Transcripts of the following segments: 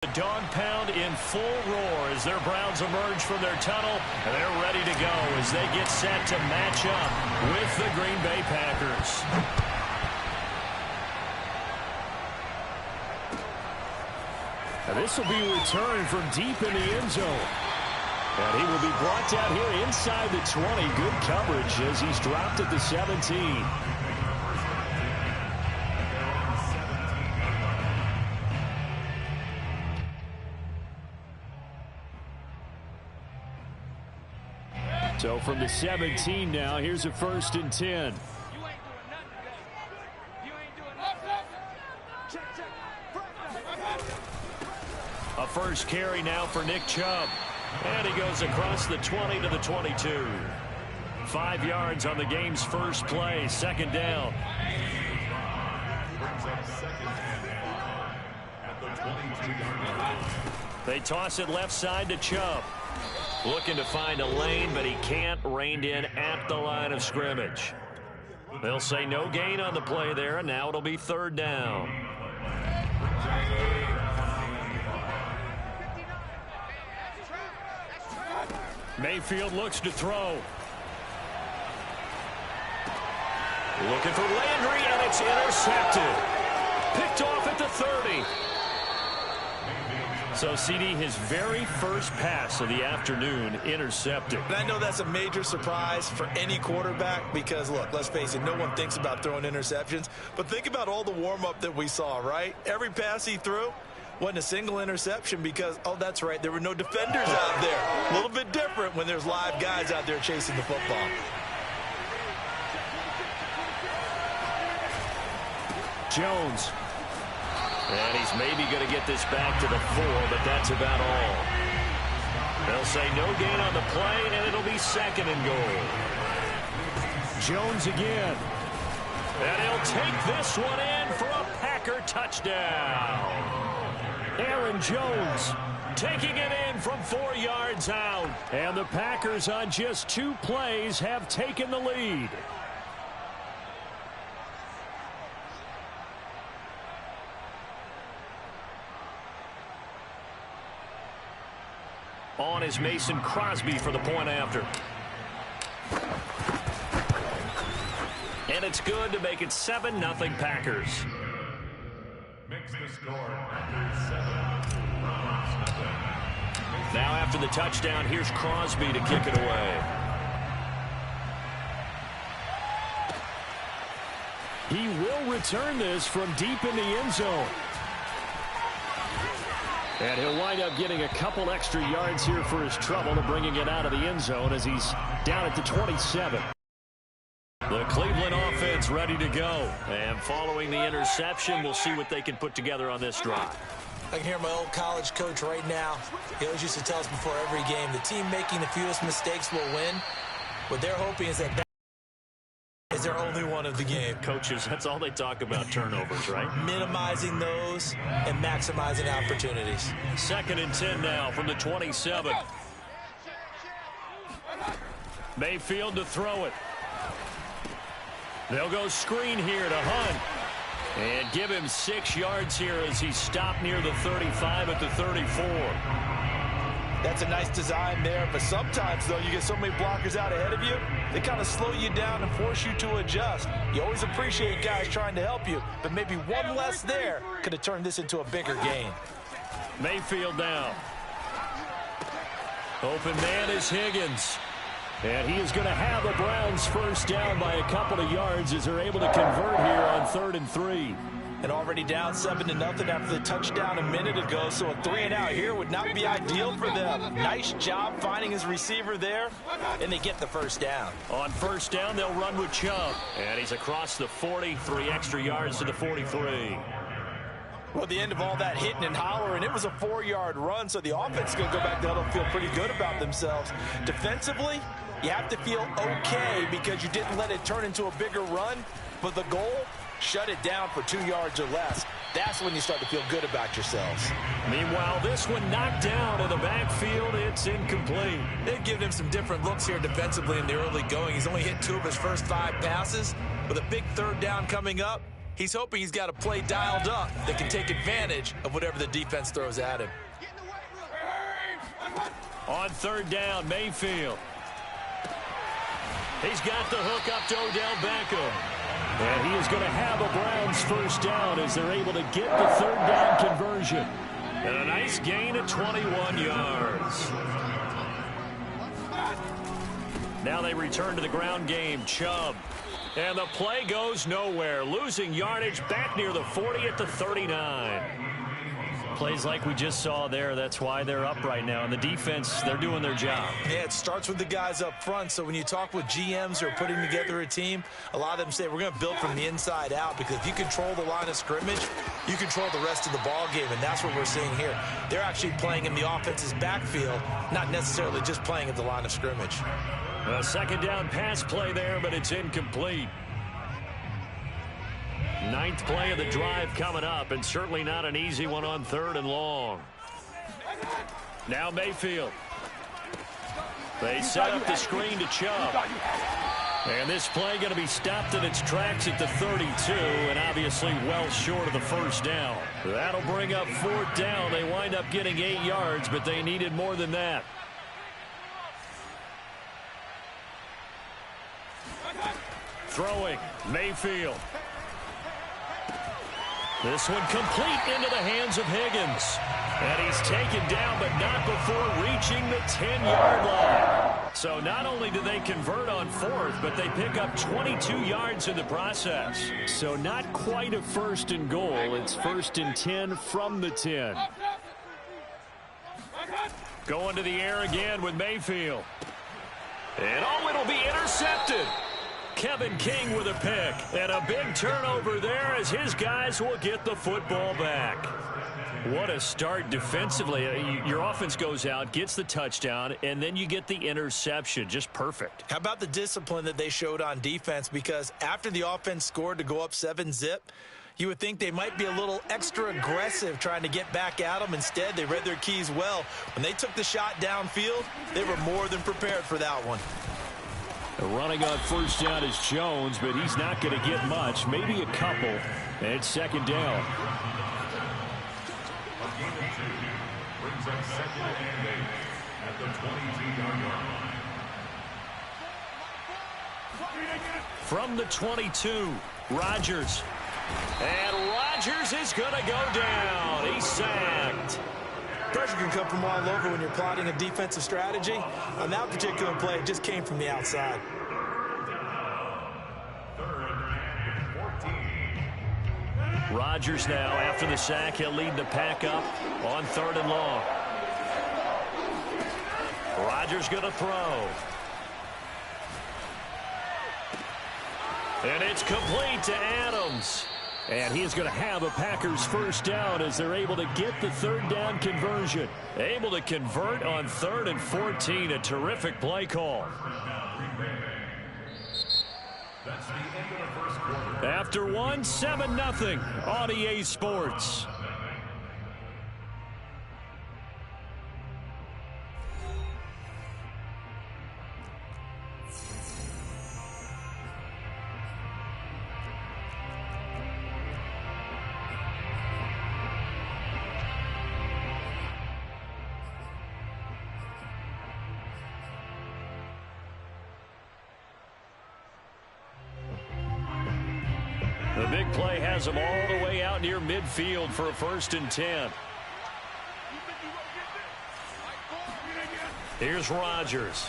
The dog pound in full roar as their Browns emerge from their tunnel, and they're ready to go as they get set to match up with the Green Bay Packers. And this will be a return from deep in the end zone. And he will be brought down here inside the 20. Good coverage as he's dropped at the 17. So from the 17 now, here's a 1st and 10. A first carry now for Nick Chubb. And he goes across the 20 to the 22. 5 yards on the game's first play. 2nd down. They toss it left side to Chubb. Looking to find a lane, but he can't. Reined in at the line of scrimmage. They'll say no gain on the play there, and now it'll be 3rd down. Mayfield looks to throw. Looking for Landry, and it's intercepted. Picked off at the 30. So, CD, his very first pass of the afternoon intercepted. And I know that's a major surprise for any quarterback because, look, let's face it, no one thinks about throwing interceptions. But think about all the warm-up that we saw, right? Every pass he threw wasn't a single interception because, oh, that's right, there were no defenders out there. A little bit different when there's live guys out there chasing the football. Jones. And he's maybe going to get this back to the 4, but that's about all. They'll say no gain on the play, and it'll be 2nd and goal. Jones again. And he'll take this one in for a Packer touchdown. Aaron Jones taking it in from 4 yards out. And the Packers on just 2 plays have taken the lead. On is Mason Crosby for the point after. And it's good to make it 7-0 Packers. Makes the score now after the touchdown, here's Crosby to kick it away. He will return this from deep in the end zone. And he'll wind up getting a couple extra yards here for his trouble to bringing it out of the end zone as he's down at the 27. The Cleveland offense ready to go. And following the interception, we'll see what they can put together on this drive. I can hear my old college coach right now. He always used to tell us before every game, the team making the fewest mistakes will win. What they're hoping is that is their only one of the game. Coaches, that's all they talk about, turnovers, right? Minimizing those and maximizing opportunities. 2nd and 10 now from the 27. Mayfield to throw it. They'll go screen here to Hunt. And give him 6 yards here as he's stopped near the 35 at the 34. That's a nice design there, but sometimes, though, you get so many blockers out ahead of you, they kind of slow you down and force you to adjust. You always appreciate guys trying to help you, but maybe one less there could have turned this into a bigger gain. Mayfield now. Open man is Higgins. And he is going to have the Browns first down by a couple of yards as they're able to convert here on 3rd and 3. And already down 7-0 after the touchdown a minute ago, so a 3-and-out here would not be ideal for them. Nice job finding his receiver there, and they get the first down. On 1st down, they'll run with Chubb. And he's across the 40, 3 extra yards to the 43. Well, the end of all that hitting and hollering, it was a 4-yard run, so the offense is going to go back there and feel pretty good about themselves. Defensively, you have to feel okay because you didn't let it turn into a bigger run, but the goal, shut it down for 2 yards or less. That's when you start to feel good about yourselves. Meanwhile, this one knocked down in the backfield. It's incomplete. They've given him some different looks here defensively in the early going. He's only hit 2 of his first 5 passes. With a big 3rd down coming up, He's hoping he's got a play dialed up that can take advantage of whatever the defense throws at him. On third down, Mayfield. He's got the hook up to Odell Beckham. And he is going to have a Browns first down as they're able to get the third down conversion. And a nice gain of 21 yards. Now they return to the ground game. Chubb. And the play goes nowhere. Losing yardage back near the 40 at the 39. Plays like we just saw there. That's why they're up right now. And the defense, they're doing their job. Yeah, it starts with the guys up front. So when you talk with GMs who are putting together a team, a lot of them say we're going to build from the inside out, because if you control the line of scrimmage, you control the rest of the ball game, and that's what we're seeing here. They're actually playing in the offense's backfield, not necessarily just playing at the line of scrimmage. A second down pass play there, but it's incomplete. Ninth play of the drive coming up, and certainly not an easy one on third and long. Now Mayfield. They set up the screen to Chubb. And this play going to be stopped in its tracks at the 32, and obviously well short of the first down. That'll bring up fourth down. They wind up getting 8 yards, but they needed more than that. Throwing, Mayfield. This one complete into the hands of Higgins. And he's taken down, but not before reaching the 10-yard line. So not only do they convert on fourth, but they pick up 22 yards in the process. So not quite a first and goal. It's first and 10 from the 10. Going to the air again with Mayfield. And it'll be intercepted. Kevin King with a pick, and a big turnover there as his guys will get the football back. What a start defensively. Your offense goes out, gets the touchdown, and then you get the interception. Just perfect. How about the discipline that they showed on defense? Because after the offense scored to go up 7-0, you would think they might be a little extra aggressive trying to get back at them. Instead, they read their keys well. When they took the shot downfield, they were more than prepared for that one. Running on first down is Jones, but he's not going to get much, maybe a couple, and it's second down. Brings up second and 8 at the 22-yard line. From the 22, Rodgers. And Rodgers is going to go down. He's sacked. Pressure can come from all over when you're plotting a defensive strategy. On that particular play, it just came from the outside. Rodgers now, after the sack, he'll lead the pack up on third and long. Rodgers going to throw. And it's complete to Adams. And he is going to have a Packers first down as they're able to get the third down conversion. Able to convert on 3rd and 14. A terrific play call. After one, 7-0 on EA Sports. The big play has them all the way out near midfield for a 1st and 10. Here's Rodgers.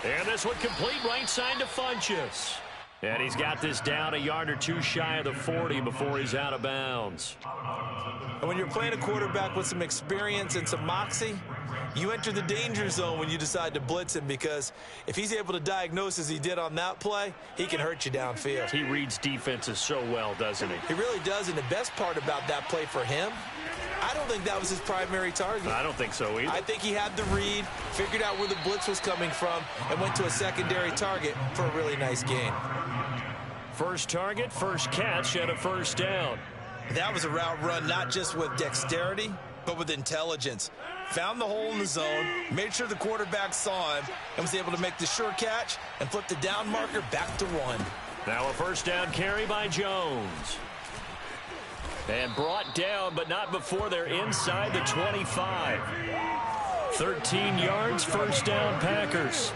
And this one complete right side to Funchess. And he's got this down a yard or two shy of the 40 before he's out of bounds. And when you're playing a quarterback with some experience and some moxie, you enter the danger zone when you decide to blitz him, because if he's able to diagnose as he did on that play, he can hurt you downfield. He reads defenses so well, doesn't he? He really does, and the best part about that play for him, I don't think that was his primary target. I don't think so either. I think he had the read, figured out where the blitz was coming from, and went to a secondary target for a really nice gain. First target, first catch, and a first down. That was a route run not just with dexterity, but with intelligence. Found the hole in the zone, made sure the quarterback saw him, and was able to make the sure catch and flip the down marker back to 1. Now a first down carry by Jones. And brought down, but not before they're inside the 25. 13 yards, first down, Packers.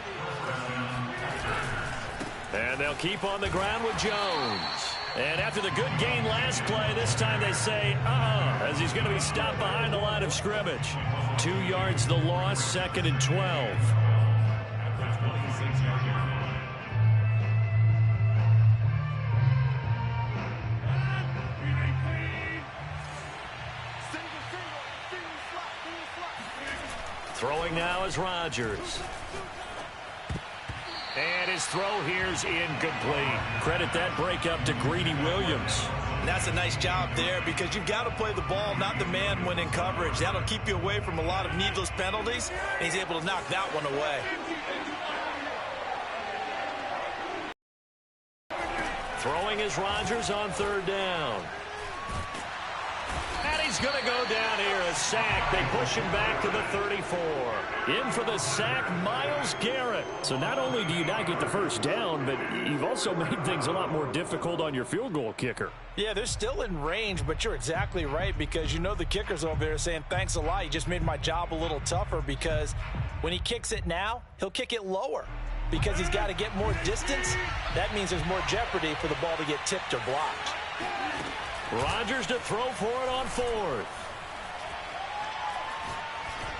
And they'll keep on the ground with Jones. And after the good gain last play, this time they say, as he's going to be stopped behind the line of scrimmage. 2 yards the loss, second and 12. Throwing now is Rodgers. And his throw here's incomplete. Credit that breakup to Greedy Williams. And that's a nice job there because you've got to play the ball, not the man when in coverage. That'll keep you away from a lot of needless penalties, and he's able to knock that one away. Throwing is Rodgers on third down. And he's going to go down here, a sack. They push him back to the 34. In for the sack, Myles Garrett. So not only do you not get the first down, but you've also made things a lot more difficult on your field goal kicker. Yeah, they're still in range, but you're exactly right because you know the kicker's over there saying, thanks a lot. You just made my job a little tougher because when he kicks it now, he'll kick it lower because he's got to get more distance. That means there's more jeopardy for the ball to get tipped or blocked. Rodgers to throw for it on fourth.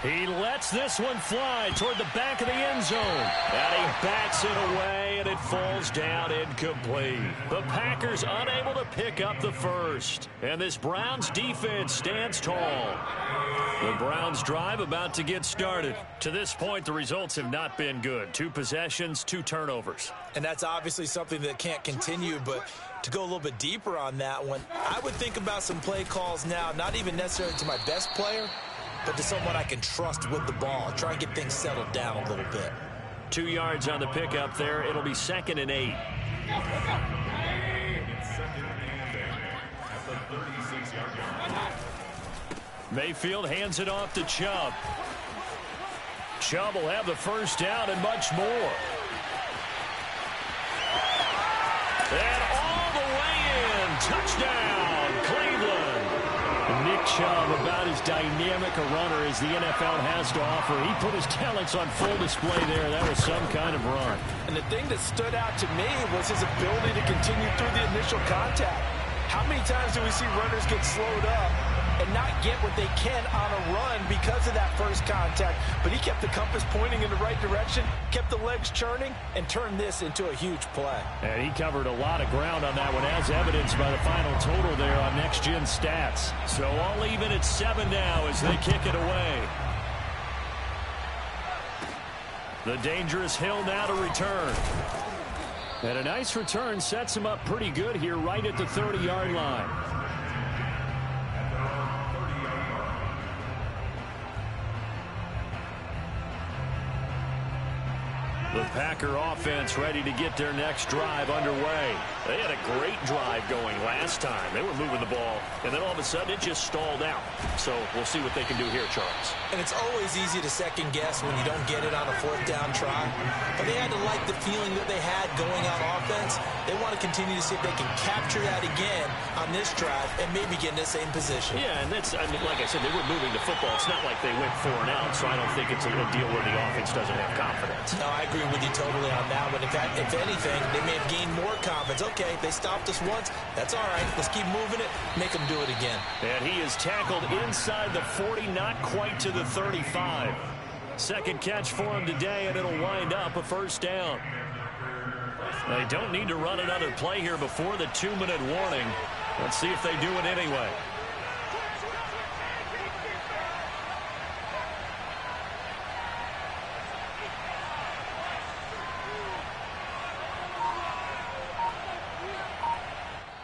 He lets this one fly toward the back of the end zone. And he backs it away, and it falls down incomplete. The Packers unable to pick up the first. And this Browns defense stands tall. The Browns drive about to get started. To this point, the results have not been good. 2 possessions, 2 turnovers. And that's obviously something that can't continue, but to go a little bit deeper on that one, I would think about some play calls now, not even necessarily to my best player, but to someone I can trust with the ball. Try and get things settled down a little bit. 2 yards on the pickup there. It'll be 2nd and 8. Mayfield hands it off to Chubb. Chubb will have the first down and much more. And all the way in. Touchdown, Cleveland. Nick Chubb, about as dynamic a runner as the NFL has to offer. He put his talents on full display there. That was some kind of run. And the thing that stood out to me was his ability to continue through the initial contact. How many times do we see runners get slowed up and not get what they can on a run because of that first contact? But he kept the compass pointing in the right direction, kept the legs churning, and turned this into a huge play. And he covered a lot of ground on that one, as evidenced by the final total there on Next Gen Stats. So all even at 7 now as they kick it away. The dangerous Hill now to return. And a nice return sets him up pretty good here right at the 30-yard line. The Packer offense ready to get their next drive underway. They had a great drive going last time. They were moving the ball, and then all of a sudden it just stalled out. So we'll see what they can do here, Charles. And it's always easy to second guess when you don't get it on a 4th down try. But they had to like the feeling that they had going on offense. They want to continue to see if they can capture that again on this drive and maybe get in the same position. Yeah, and that's, I mean, like I said, they were moving the football. It's not like they went 4 and out, so I don't think it's a deal where the offense doesn't have confidence. No, I agree with you totally on that one. In fact, if anything, they may have gained more confidence. Okay, they stopped us once. That's all right. Let's keep moving it. Make them do it again. And he is tackled inside the 40, not quite to the 35. Second catch for him today, and it'll wind up a first down. They don't need to run another play here before the 2-minute warning. Let's see if they do it anyway.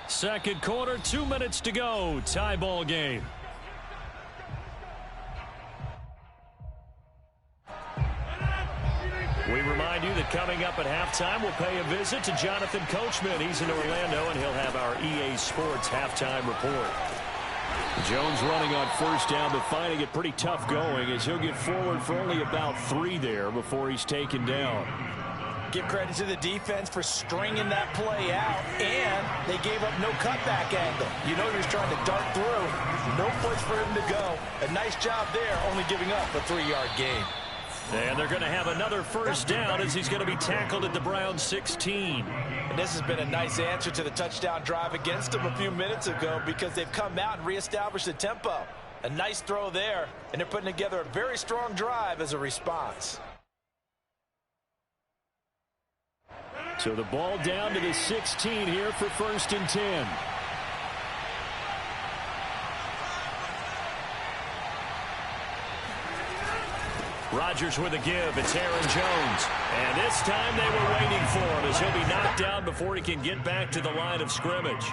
Second quarter, 2 minutes to go. Tie ball game. We remind you that coming up at halftime, we'll pay a visit to Jonathan Coachman. He's in Orlando, and he'll have our EA Sports halftime report. Jones running on first down, but finding it pretty tough going as he'll get forward for only about 3 there before he's taken down. Give credit to the defense for stringing that play out, and they gave up no cutback angle. You know he was trying to dart through. No place for him to go. A nice job there, only giving up a 3-yard gain. And they're going to have another first down as he's going to be tackled at the Browns 16. And this has been a nice answer to the touchdown drive against them a few minutes ago because they've come out and reestablished the tempo. A nice throw there, and they're putting together a very strong drive as a response. So the ball down to the 16 here for 1st and 10. Rodgers with a give. It's Aaron Jones. And this time they were waiting for him as he'll be knocked down before he can get back to the line of scrimmage.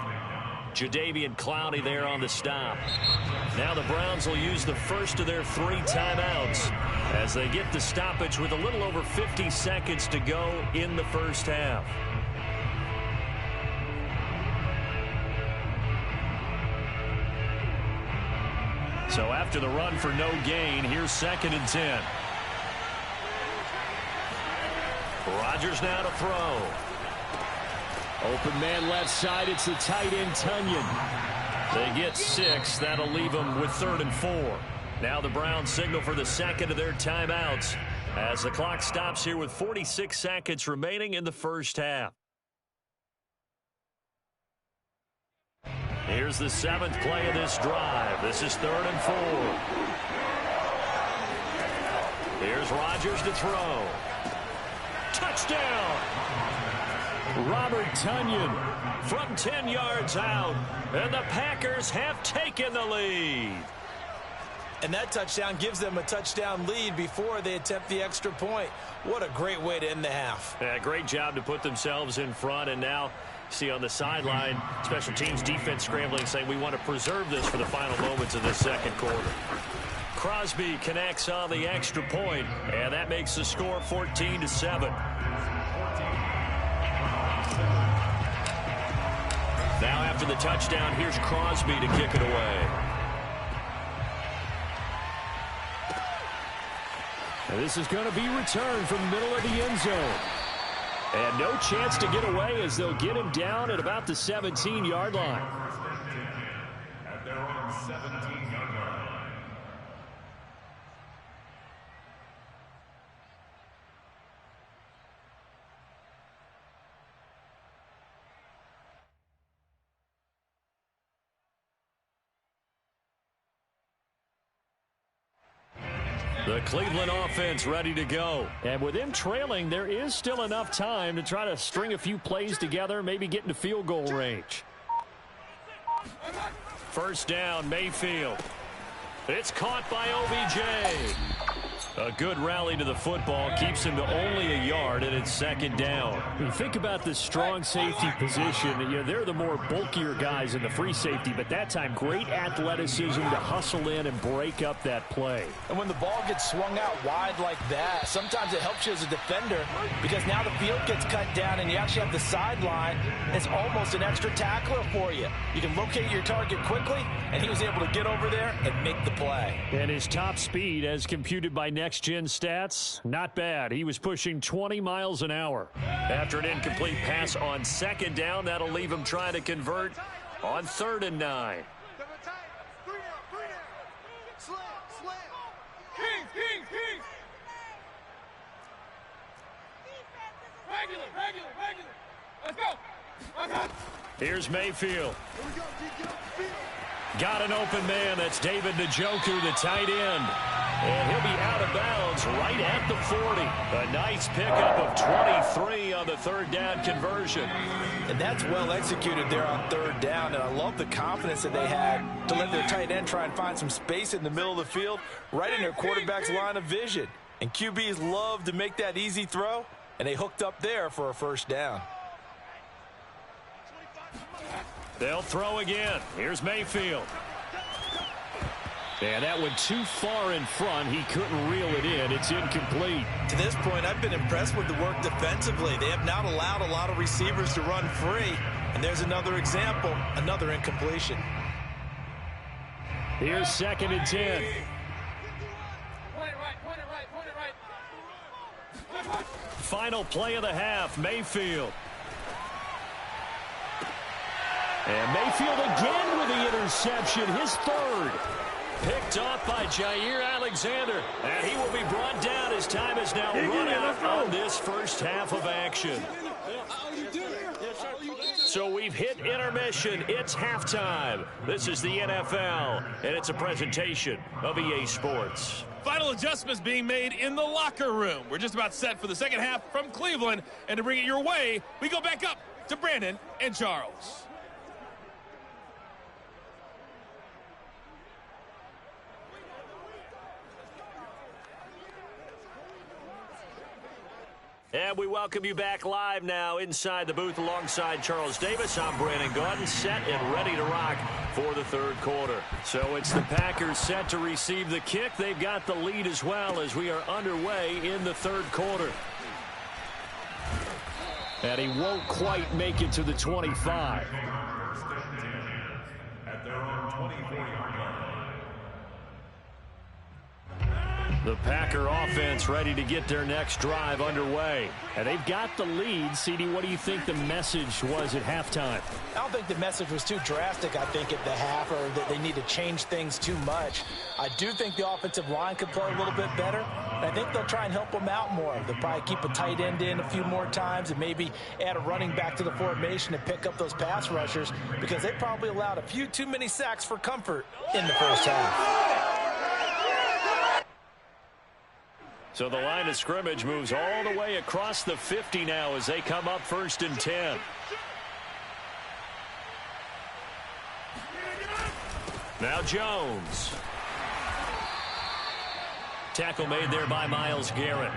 Jadeveon Clowney there on the stop. Now the Browns will use the first of their 3 timeouts as they get the stoppage with a little over 50 seconds to go in the first half. So after the run for no gain, here's 2nd and 10. Rodgers now to throw. Open man left side. It's the tight end, Tunyon. They get 6. That'll leave them with 3rd and 4. Now the Browns signal for the second of their timeouts as the clock stops here with 46 seconds remaining in the first half. Here's the 7th play of this drive. This is 3rd and 4. Here's Rodgers to throw. Touchdown! Robert Tunyon from 10 yards out, and the Packers have taken the lead. And that touchdown gives them a touchdown lead before they attempt the extra point. What a great way to end the half. Yeah, great job to put themselves in front, and now see on the sideline, special teams defense scrambling, saying we want to preserve this for the final moments of this second quarter. Crosby connects on the extra point, and that makes the score 14-7. Now after the touchdown, here's Crosby to kick it away. And this is going to be returned from the middle of the end zone. And no chance to get away as they'll get him down at about the 17-yard line. At their own 17-yard line. The Cleveland offense ready to go. And with them trailing, there is still enough time to try to string a few plays together, maybe get into field goal range. First down, Mayfield. It's caught by OBJ. A good rally to the football keeps him to only a yard, and it's 2nd down. When you think about this strong safety position, you know, they're the more bulkier guys in the free safety, but that time great athleticism to hustle in and break up that play. And when the ball gets swung out wide like that, sometimes it helps you as a defender because now the field gets cut down and you actually have the sideline. It's almost an extra tackler for you. You can locate your target quickly, and he was able to get over there and make the play. And his top speed, as computed by next-gen stats, not bad. He was pushing 20 miles an hour. After an incomplete pass on 2nd down, that'll leave him trying to convert on 3rd and 9. Let's go. Here's Mayfield. Got an open man. That's David Njoku, the tight end. And he'll be out of bounds right at the 40. A nice pickup of 23 on the 3rd down conversion. And that's well executed there on 3rd down. And I love the confidence that they had to let their tight end try and find some space in the middle of the field, right in their quarterback's line of vision. And QBs love to make that easy throw, and they hooked up there for a 1st down. They'll throw again. Here's Mayfield. And that went too far in front. He couldn't reel it in. It's incomplete. To this point, I've been impressed with the work defensively. They have not allowed a lot of receivers to run free. And there's another example, another incompletion. Here's 2nd and 10. Point it right. Final play of the half, Mayfield. And Mayfield again with the interception, his third. Picked off by Jair Alexander. And he will be brought down as time is now run out on this first half of action. So we've hit intermission. It's halftime. This is the NFL, and it's a presentation of EA Sports. Final adjustments being made in the locker room. We're just about set for the second half from Cleveland. And to bring it your way, we go back up to Brandon and Charles. And we welcome you back live now inside the booth alongside Charles Davis. I'm Brandon Gaudin, set and ready to rock for the third quarter. So it's the Packers set to receive the kick. They've got the lead as well as we are underway in the third quarter. And he won't quite make it to the 25. At their own 24-yard line. The Packer offense ready to get their next drive underway. And they've got the lead. CD, what do you think the message was at halftime? I don't think the message was too drastic, I think, at the half, or that they need to change things too much. I do think the offensive line could play a little bit better. And I think they'll try and help them out more. They'll probably keep a tight end in a few more times and maybe add a running back to the formation to pick up those pass rushers, because they probably allowed a few too many sacks for comfort in the first half. So the line of scrimmage moves all the way across the 50 now as they come up 1st and 10. Now Jones. Tackle made there by Myles Garrett.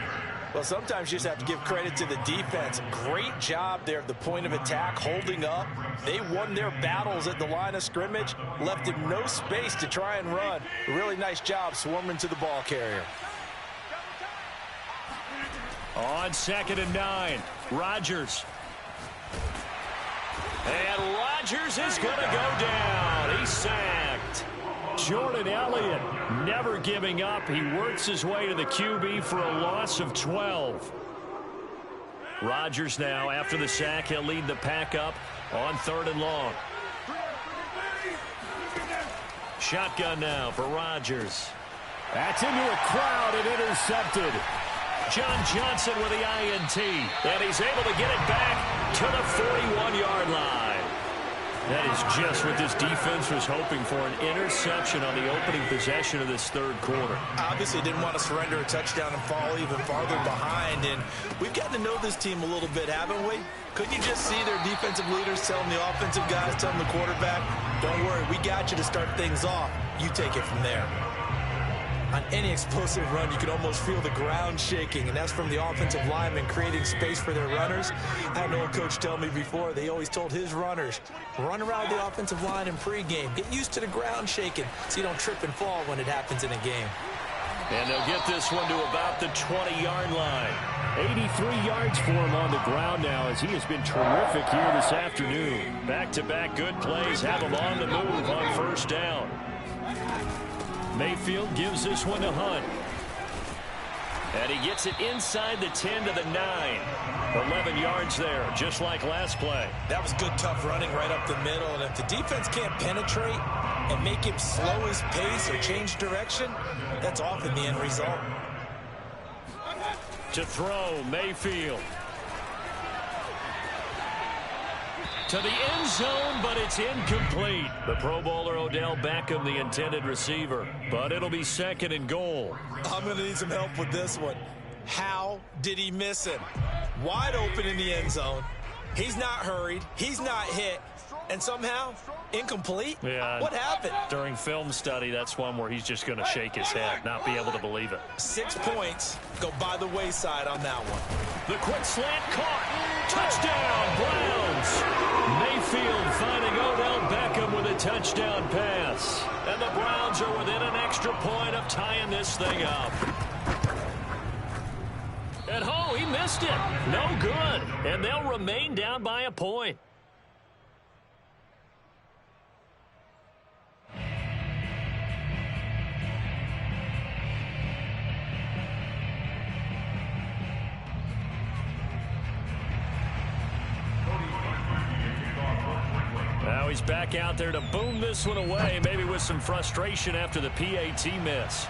Well, sometimes you just have to give credit to the defense. Great job there at the point of attack, holding up. They won their battles at the line of scrimmage, left him no space to try and run. A really nice job swarming to the ball carrier. On 2nd and 9, Rodgers. And Rodgers is going to go down. He's sacked. Jordan Elliott never giving up. He works his way to the QB for a loss of 12. Rodgers now, after the sack, he'll lead the pack up on 3rd and long. Shotgun now for Rodgers. That's into a crowd and intercepted. John Johnson with the INT, and he's able to get it back to the 41-yard line. That is just what this defense was hoping for, an interception on the opening possession of this third quarter. Obviously didn't want to surrender a touchdown and fall even farther behind, and we've gotten to know this team a little bit, haven't we? Couldn't you just see their defensive leaders telling the offensive guys, telling the quarterback, don't worry, we got you to start things off. You take it from there. On any explosive run, you can almost feel the ground shaking, and that's from the offensive linemen creating space for their runners. I had an old coach tell me before, they always told his runners, run around the offensive line in pregame. Get used to the ground shaking so you don't trip and fall when it happens in a game. And they'll get this one to about the 20-yard line. 83 yards for him on the ground now as he has been terrific here this afternoon. Back-to-back good plays have him on the move on 1st down. Mayfield gives this one to Hunt. And he gets it inside the 10 to the 9. 11 yards there, just like last play. That was good, tough running right up the middle. And if the defense can't penetrate and make him slow his pace or change direction, that's often the end result. To throw, Mayfield. To the end zone, but it's incomplete. The Pro Bowler Odell Beckham, the intended receiver. But it'll be 2nd and goal. I'm going to need some help with this one. How did he miss him? Wide open in the end zone. He's not hurried. He's not hit. And somehow, incomplete? Yeah. What happened? During film study, that's one where he's just going to shake his head, not be able to believe it. 6 points go by the wayside on that one. The quick slant caught. Touchdown, Browns. Mayfield finding Odell Beckham with a touchdown pass. And the Browns are within an extra point of tying this thing up. And he missed it. No good. And they'll remain down by a point. he's back out there to boom this one away, maybe with some frustration after the PAT miss.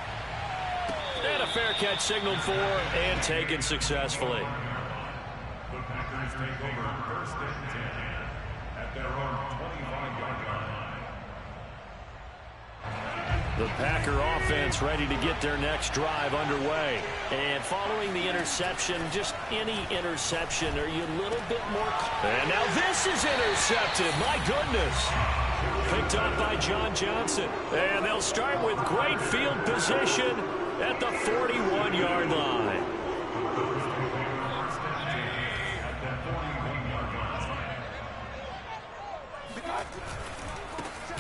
And a fair catch signaled for and taken successfully. The Packers take over first and 10 at their own 25-yard line. The Packer offense ready to get their next drive underway. And following the interception, just any interception, are you a little bit more... And now this is intercepted. My goodness. Picked up by John Johnson. And they'll start with great field position at the 41-yard line.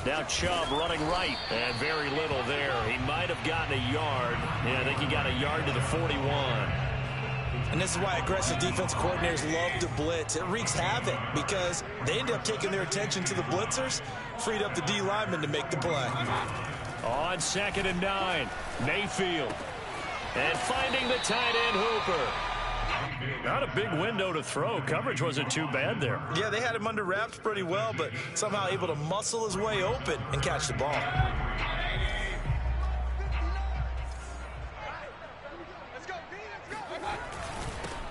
Now Chubb running right, and very little there. He might have gotten a yard. Yeah, I think he got a yard to the 41. And this is why aggressive defense coordinators love to blitz. It wreaks havoc because they end up taking their attention to the blitzers, freed up the D lineman to make the play. On 2nd and 9, Mayfield. And finding the tight end Hooper. Not a big window to throw. Coverage wasn't too bad there. Yeah, they had him under wraps pretty well, but somehow able to muscle his way open and catch the ball.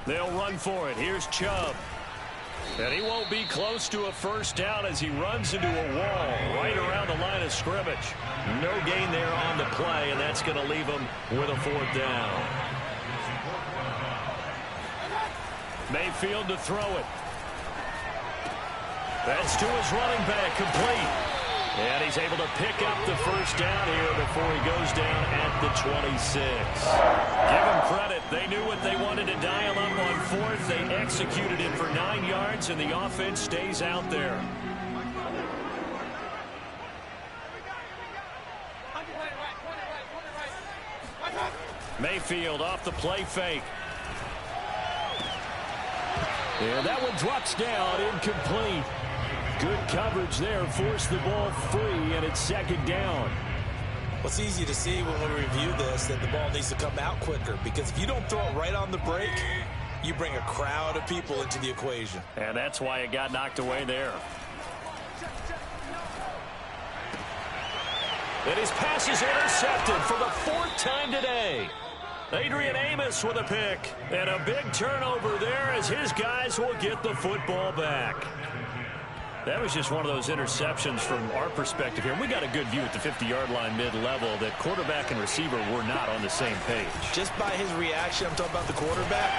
They'll run for it. Here's Chubb. And he won't be close to a first down as he runs into a wall right around the line of scrimmage. No gain there on the play, and that's going to leave him with a 4th down. Mayfield to throw it. That's to his running back, complete. And he's able to pick up the first down here before he goes down at the 26. Give him credit. They knew what they wanted to dial up on 4th. They executed it for 9 yards, and the offense stays out there. Mayfield off the play fake. And that one drops down, incomplete. Good coverage there, forced the ball free, and it's 2nd down. Well, it's easy to see when we review this that the ball needs to come out quicker, because if you don't throw it right on the break, you bring a crowd of people into the equation. And that's why it got knocked away there. And his pass is intercepted for the 4th time today. Adrian Amos with a pick. And a big turnover there as his guys will get the football back. That was just one of those interceptions from our perspective here. We got a good view at the 50-yard line mid-level that quarterback and receiver were not on the same page. Just by his reaction, I'm talking about the quarterback,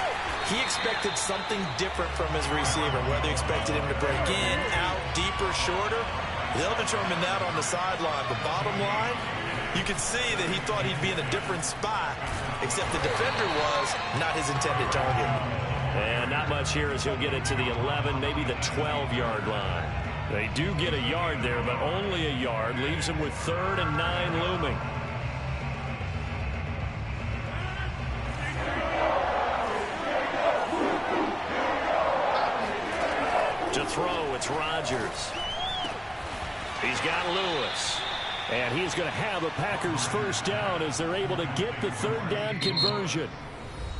he expected something different from his receiver, whether he expected him to break in, out, deeper, shorter. They'll determine that on the sideline. But bottom line, you can see that he thought he'd be in a different spot, except the defender was not his intended target. And not much here as he'll get it to the 11, maybe the 12-yard line. They do get a yard there, but only a yard. Leaves him with 3rd and 9 looming. To throw, it's Rodgers. He's got Lewis. And he's going to have a Packers first down as they're able to get the 3rd down conversion.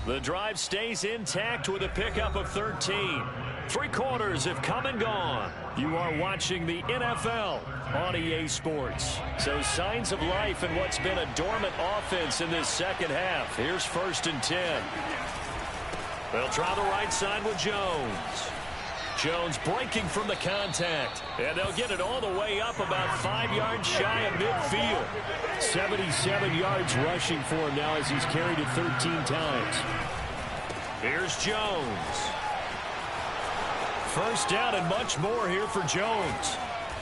The drive stays intact with a pickup of 13. 3 quarters have come and gone. You are watching the NFL on EA Sports. So signs of life in what's been a dormant offense in this 2nd half. Here's 1st and 10. They'll try the right side with Jones. Jones breaking from the contact. And they'll get it all the way up about 5 yards shy of midfield. 77 yards rushing for him now as he's carried it 13 times. Here's Jones. First down and much more here for Jones.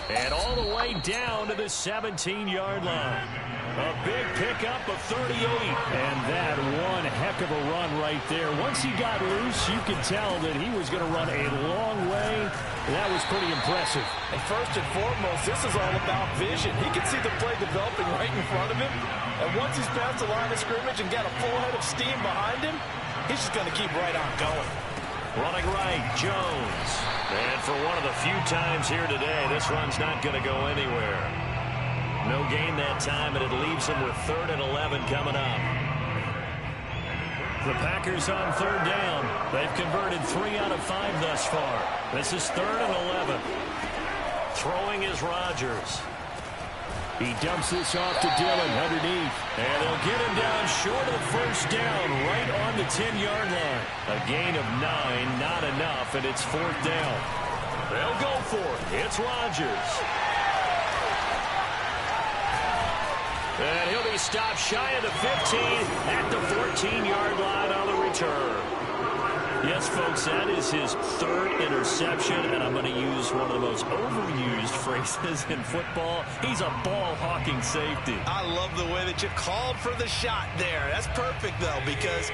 And all the way down to the 17-yard line. A big pickup of 38. And that one heck of a run right there. Once he got loose, you could tell that he was going to run a long way. That was pretty impressive. And first and foremost, this is all about vision. He can see the play developing right in front of him. And once he's past the line of scrimmage and got a full head of steam behind him, he's just going to keep right on going. Running right, Jones. And for one of the few times here today, this run's not going to go anywhere. No gain that time, and it leaves him with 3rd and 11 coming up. The Packers on 3rd down. They've converted 3 out of 5 thus far. This is 3rd and 11. Throwing is Rodgers. He dumps this off to Dillon underneath. And they'll get him down short of first down, right on the 10-yard line. A gain of 9, not enough, and it's 4th down. They'll go for it. It's Rodgers. And he'll be stopped shy of the 15 at the 14-yard line on the return. Yes, folks, that is his 3rd interception, and I'm going to use one of the most overused phrases in football. He's a ball-hawking safety. I love the way that you called for the shot there. That's perfect, though, because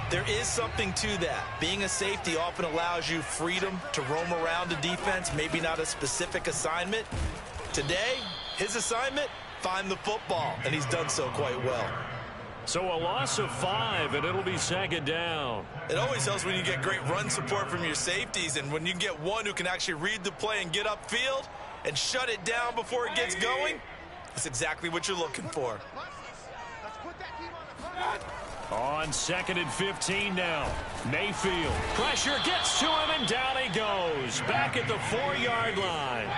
there is something to that. Being a safety often allows you freedom to roam around the defense, maybe not a specific assignment. Today, his assignment, find the football, and he's done so quite well. So a loss of 5, and it'll be 2nd down. It always helps when you get great run support from your safeties, and when you get one who can actually read the play and get upfield and shut it down before it gets going, that's exactly what you're looking for. On 2nd and 15 now. Mayfield. Pressure gets to him, and down he goes. Back at the 4-yard line.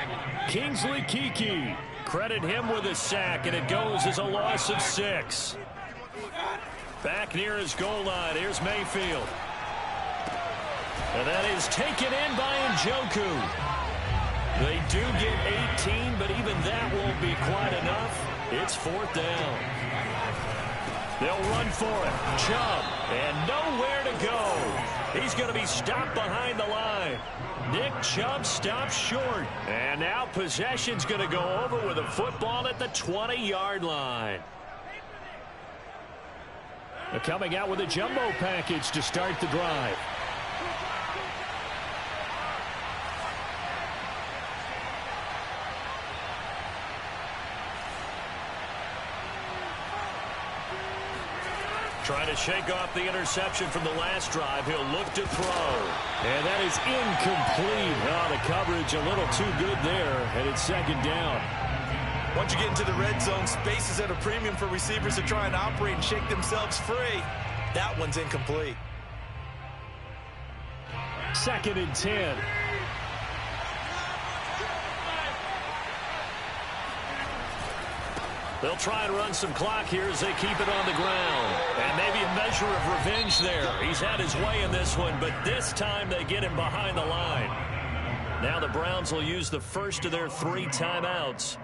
Kingsley Keke. Credit him with a sack, and it goes as a loss of 6. Back near his goal line. Here's Mayfield. And that is taken in by Njoku. They do get 18, but even that won't be quite enough. It's 4th down. They'll run for it. Chubb. And nowhere to go. He's going to be stopped behind the line. Nick Chubb stops short. And now possession's going to go over with a football at the 20-yard line. They're coming out with a jumbo package to start the drive. Trying to shake off the interception from the last drive. He'll look to throw. And that is incomplete. Oh, the coverage a little too good there, and it's 2nd down. Once you get into the red zone, space is at a premium for receivers to try and operate and shake themselves free. That one's incomplete. 2nd and 10. They'll try and run some clock here as they keep it on the ground. And maybe a measure of revenge there. He's had his way in this one, but this time they get him behind the line. Now the Browns will use the first of their 3 timeouts.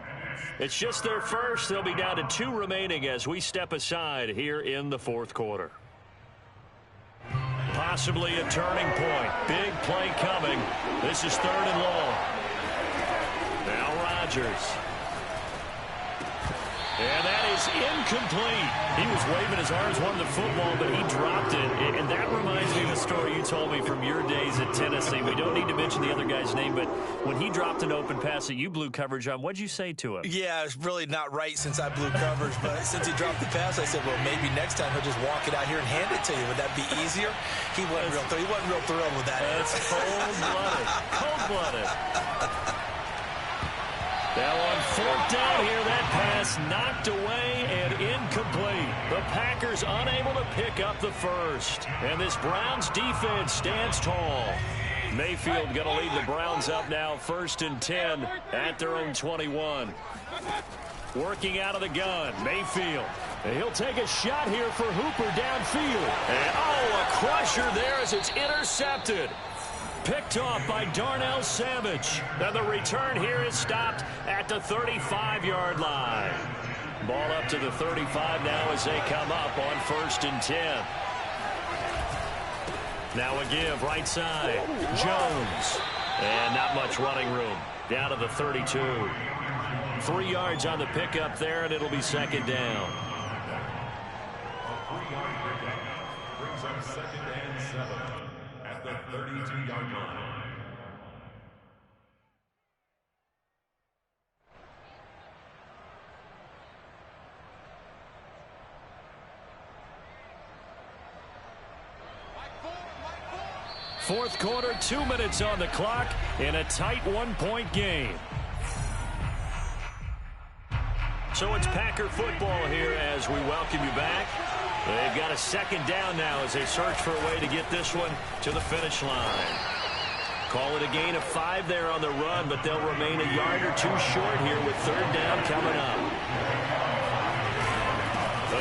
It's just their first. They'll be down to 2 remaining as we step aside here in the 4th quarter. Possibly a turning point. Big play coming. This is 3rd and long. Now Rodgers. And that is incomplete. He was waving his arms, wanting the football, but he dropped it. And that reminds me of a story you told me from your days at Tennessee. We don't need to mention the other guy's name, but when he dropped an open pass that you blew coverage on, what'd you say to him? Yeah, it's really not right since I blew coverage, but since he dropped the pass, I said, well, maybe next time he'll just walk it out here and hand it to you. Would that be easier? He wasn't real thrilled with that. That's cold-blooded. Cold-blooded. Now on 4th down here, that pass knocked away and incomplete. The Packers unable to pick up the first. And this Browns defense stands tall. Mayfield going to lead the Browns up now 1st and 10 at their own 21. Working out of the gun, Mayfield. And he'll take a shot here for Hooper downfield. And a crusher there as it's intercepted. Picked off by Darnell Savage. And the return here is stopped at the 35-yard line. Ball up to the 35 now as they come up on 1st and 10. Now a give right side. Jones. And not much running room. Down to the 32. 3 yards on the pickup there, and it'll be 2nd down. A 3-yard pickup brings up 2nd and 7 at the 32-yard line. Fourth quarter, 2 minutes on the clock in a tight 1-point game. So it's Packer football here as we welcome you back. They've got a 2nd down now as they search for a way to get this one to the finish line. Call it a gain of 5 there on the run, but they'll remain a yard or 2 short here with 3rd down coming up.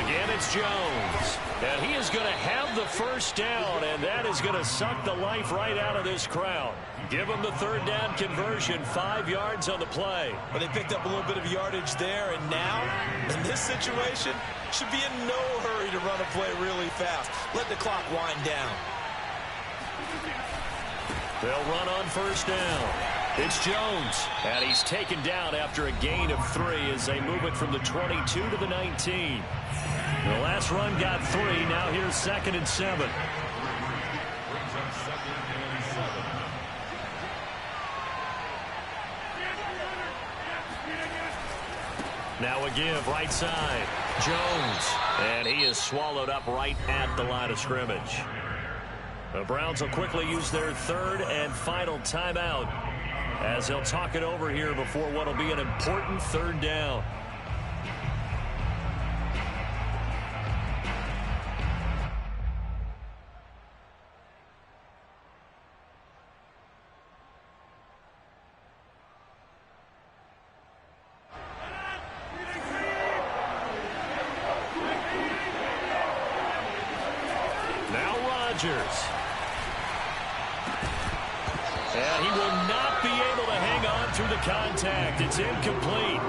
Again, it's Jones. And he is going to have the 1st down, and that is going to suck the life right out of this crowd. Give them the 3rd down conversion, 5 yards on the play. Well, they picked up a little bit of yardage there, and now, in this situation, should be in no hurry to run a play really fast. Let the clock wind down. They'll run on 1st down. It's Jones, and he's taken down after a gain of 3 as they move it from the 22 to the 19. The last run got 3. Now here's 2nd and 7. Now a give right side. Jones. And he is swallowed up right at the line of scrimmage. The Browns will quickly use their 3rd and final timeout as they'll talk it over here before what will be an important 3rd down. And he will not be able to hang on through the contact. It's incomplete.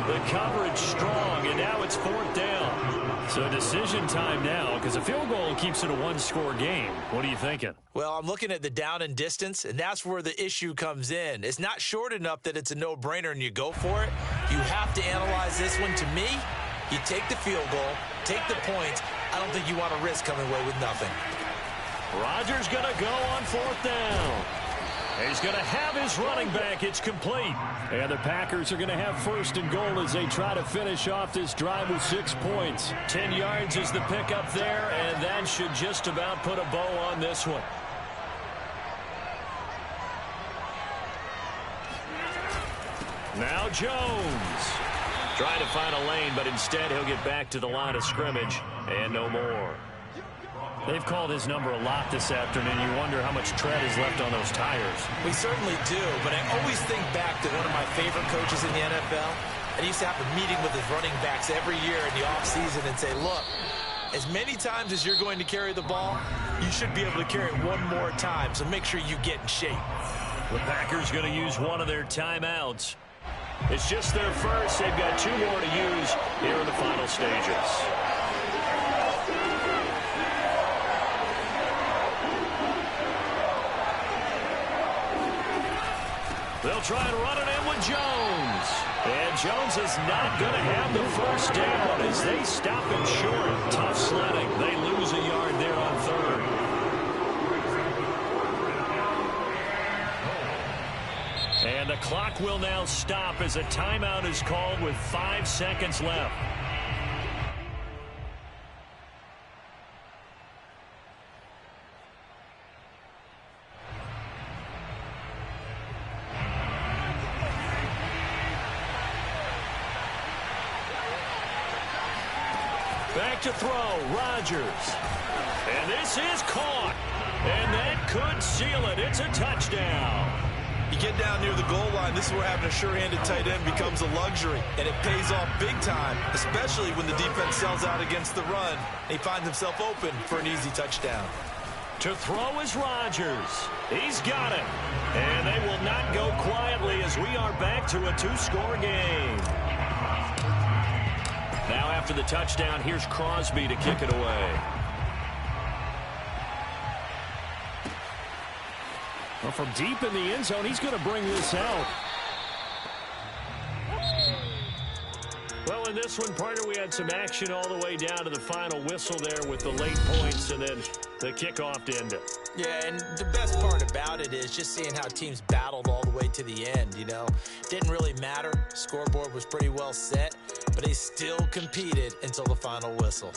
The coverage strong, and now it's 4th down. So decision time now, because a field goal keeps it a 1-score game. What are you thinking? Well, I'm looking at the down and distance, and that's where the issue comes in. It's not short enough that it's a no-brainer and you go for it. You have to analyze this one. To me, you take the field goal, take the points. I don't think you want to risk coming away with nothing. Rodgers going to go on 4th down. He's going to have his running back. It's complete. And the Packers are going to have 1st and goal as they try to finish off this drive with 6 points. 10 yards is the pickup there, and that should just about put a bow on this one. Now Jones. Trying to find a lane, but instead he'll get back to the line of scrimmage and no more. They've called his number a lot this afternoon. You wonder how much tread is left on those tires. We certainly do, but I always think back to one of my favorite coaches in the NFL. And he used to have a meeting with his running backs every year in the offseason and say, look, as many times as you're going to carry the ball, you should be able to carry it one more time, so make sure you get in shape. The Packers going to use one of their timeouts. It's just their first. They've got 2 more to use here in the final stages. They'll try and run it in with Jones. And Jones is not going to have the 1st down as they stop him short. Tough sledding. They lose a yard there on 3rd. And the clock will now stop as a timeout is called with 5 seconds left. Back to throw, Rodgers. And this is caught. And that could seal it. It's a touchdown. You get down near the goal line, this is where having a sure-handed tight end becomes a luxury. And it pays off big time, especially when the defense sells out against the run. He finds himself open for an easy touchdown. To throw is Rodgers. He's got it. And they will not go quietly as we are back to a 2-score game. Now after the touchdown, here's Crosby to kick it away. Well, from deep in the end zone, he's going to bring this out. Well, in this one, partner, we had some action all the way down to the final whistle there with the late points and then the kickoff to end it. Yeah, and the best part about it is just seeing how teams battled all the way to the end, you know. Didn't really matter. Scoreboard was pretty well set, but they still competed until the final whistle.